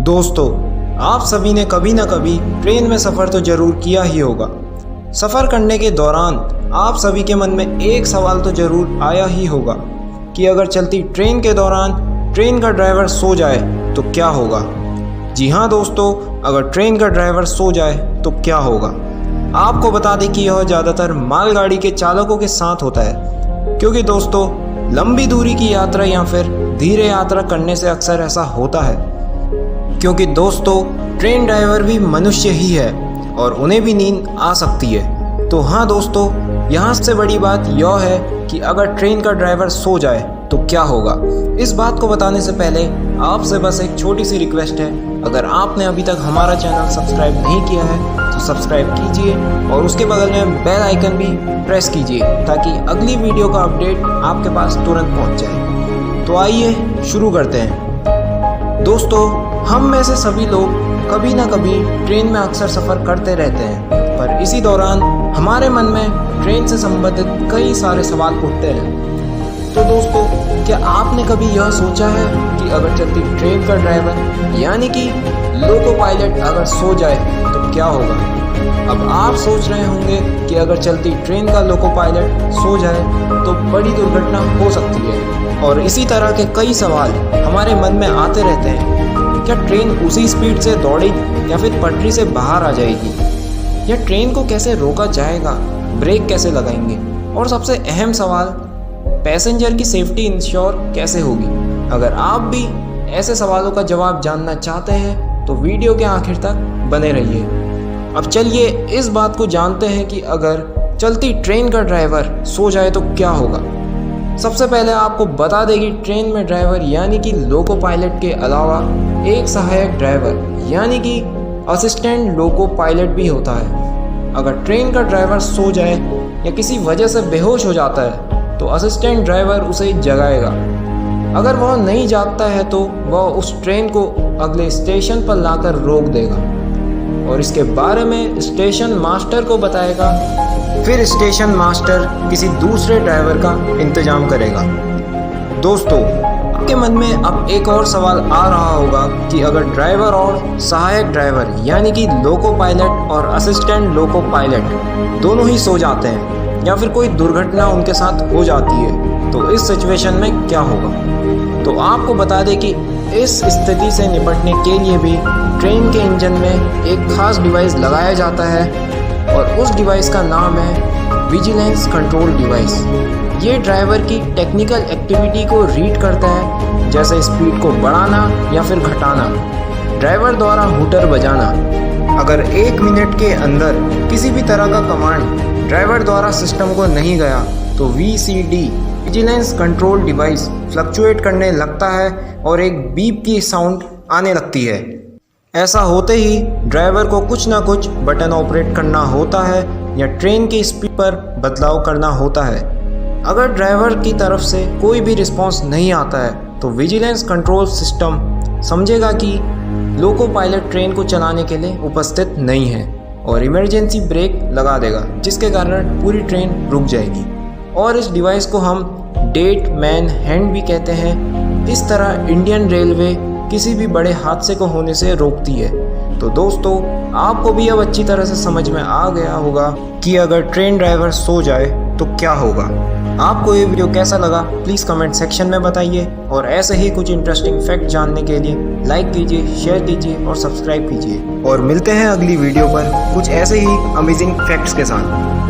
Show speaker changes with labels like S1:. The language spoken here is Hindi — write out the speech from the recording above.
S1: दोस्तों, आप सभी ने कभी ना कभी ट्रेन में सफ़र तो ज़रूर किया ही होगा। सफ़र करने के दौरान आप सभी के मन में एक सवाल तो ज़रूर आया ही होगा कि अगर चलती ट्रेन के दौरान ट्रेन का ड्राइवर सो जाए तो क्या होगा। जी हाँ दोस्तों, अगर ट्रेन का ड्राइवर सो जाए तो क्या होगा। आपको बता दें कि यह ज़्यादातर मालगाड़ी के चालकों के साथ होता है, क्योंकि दोस्तों लंबी दूरी की यात्रा या फिर धीरे यात्रा करने से अक्सर ऐसा होता है, क्योंकि दोस्तों ट्रेन ड्राइवर भी मनुष्य ही है और उन्हें भी नींद आ सकती है। तो हाँ दोस्तों, यहाँ से बड़ी बात यह है कि अगर ट्रेन का ड्राइवर सो जाए तो क्या होगा। इस बात को बताने से पहले आपसे बस एक छोटी सी रिक्वेस्ट है, अगर आपने अभी तक हमारा चैनल सब्सक्राइब नहीं किया है तो सब्सक्राइब कीजिए और उसके बगल में बेल आइकन भी प्रेस कीजिए ताकि अगली वीडियो का अपडेट आपके पास तुरंत पहुँच जाए। तो आइए शुरू करते हैं। दोस्तों, हम में से सभी लोग कभी ना कभी ट्रेन में अक्सर सफ़र करते रहते हैं, पर इसी दौरान हमारे मन में ट्रेन से संबंधित कई सारे सवाल उठते हैं। तो दोस्तों, क्या आपने कभी यह सोचा है कि अगर चलती ट्रेन का ड्राइवर यानी कि लोको पायलट अगर सो जाए तो क्या होगा। अब आप सोच रहे होंगे कि अगर चलती ट्रेन का लोको पायलट सो जाए तो बड़ी दुर्घटना हो सकती है, और इसी तरह के कई सवाल हमारे मन में आते रहते हैं। क्या ट्रेन उसी स्पीड से दौड़ेगी या फिर पटरी से बाहर आ जाएगी, या ट्रेन को कैसे रोका जाएगा, ब्रेक कैसे लगाएंगे, और सबसे अहम सवाल, पैसेंजर की सेफ्टी इंश्योर कैसे होगी। अगर आप भी ऐसे सवालों का जवाब जानना चाहते हैं तो वीडियो के आखिर तक बने रहिए। अब चलिए इस बात को जानते हैं कि अगर चलती ट्रेन का ड्राइवर सो जाए तो क्या होगा। सबसे पहले आपको बता दें कि ट्रेन में ड्राइवर यानी कि लोको पायलट के अलावा एक सहायक ड्राइवर यानी कि असिस्टेंट लोको पायलट भी होता है। अगर ट्रेन का ड्राइवर सो जाए या किसी वजह से बेहोश हो जाता है तो असिस्टेंट ड्राइवर उसे जगाएगा। अगर वह नहीं जागता है तो वह उस ट्रेन को अगले स्टेशन पर लाकर रोक देगा और इसके बारे में स्टेशन मास्टर को बताएगा। फिर स्टेशन मास्टर किसी दूसरे ड्राइवर का इंतजाम करेगा। दोस्तों, आपके मन में अब एक और सवाल आ रहा होगा कि अगर ड्राइवर और सहायक ड्राइवर यानी कि लोको पायलट और असिस्टेंट लोको पायलट दोनों ही सो जाते हैं या फिर कोई दुर्घटना उनके साथ हो जाती है तो इस सिचुएशन में क्या होगा। तो आपको बता दें कि इस स्थिति से निपटने के लिए भी ट्रेन के इंजन में एक खास डिवाइस लगाया जाता है और उस डिवाइस का नाम है विजिलेंस कंट्रोल डिवाइस। ये ड्राइवर की टेक्निकल एक्टिविटी को रीड करता है, जैसे स्पीड को बढ़ाना या फिर घटाना, ड्राइवर द्वारा हूटर बजाना। अगर 1 मिनट के अंदर किसी भी तरह का कमांड ड्राइवर द्वारा सिस्टम को नहीं गया तो VCD vigilance control device fluctuate करने लगता है और एक बीप की साउंड आने लगती है। ऐसा होते ही ड्राइवर को कुछ ना कुछ बटन ऑपरेट करना होता है या ट्रेन की स्पीड पर बदलाव करना होता है। अगर ड्राइवर की तरफ से कोई भी रिस्पांस नहीं आता है तो विजिलेंस कंट्रोल सिस्टम समझेगा कि लोको पायलट ट्रेन को चलाने के लिए उपस्थित नहीं है और इमरजेंसी ब्रेक लगा देगा, जिसके कारण पूरी ट्रेन रुक जाएगी। और इस डिवाइस को हम डेड मैन हैंड भी कहते हैं। इस तरह इंडियन रेलवे किसी भी बड़े हादसे को होने से रोकती है। तो दोस्तों, आपको भी अब अच्छी तरह से समझ में आ गया होगा कि अगर ट्रेन ड्राइवर सो जाए तो क्या होगा। आपको ये वीडियो कैसा लगा प्लीज़ कमेंट सेक्शन में बताइए, और ऐसे ही कुछ इंटरेस्टिंग फैक्ट जानने के लिए लाइक कीजिए, शेयर कीजिए और सब्सक्राइब कीजिए। और मिलते हैं अगली वीडियो पर कुछ ऐसे ही अमेजिंग फैक्ट्स के साथ।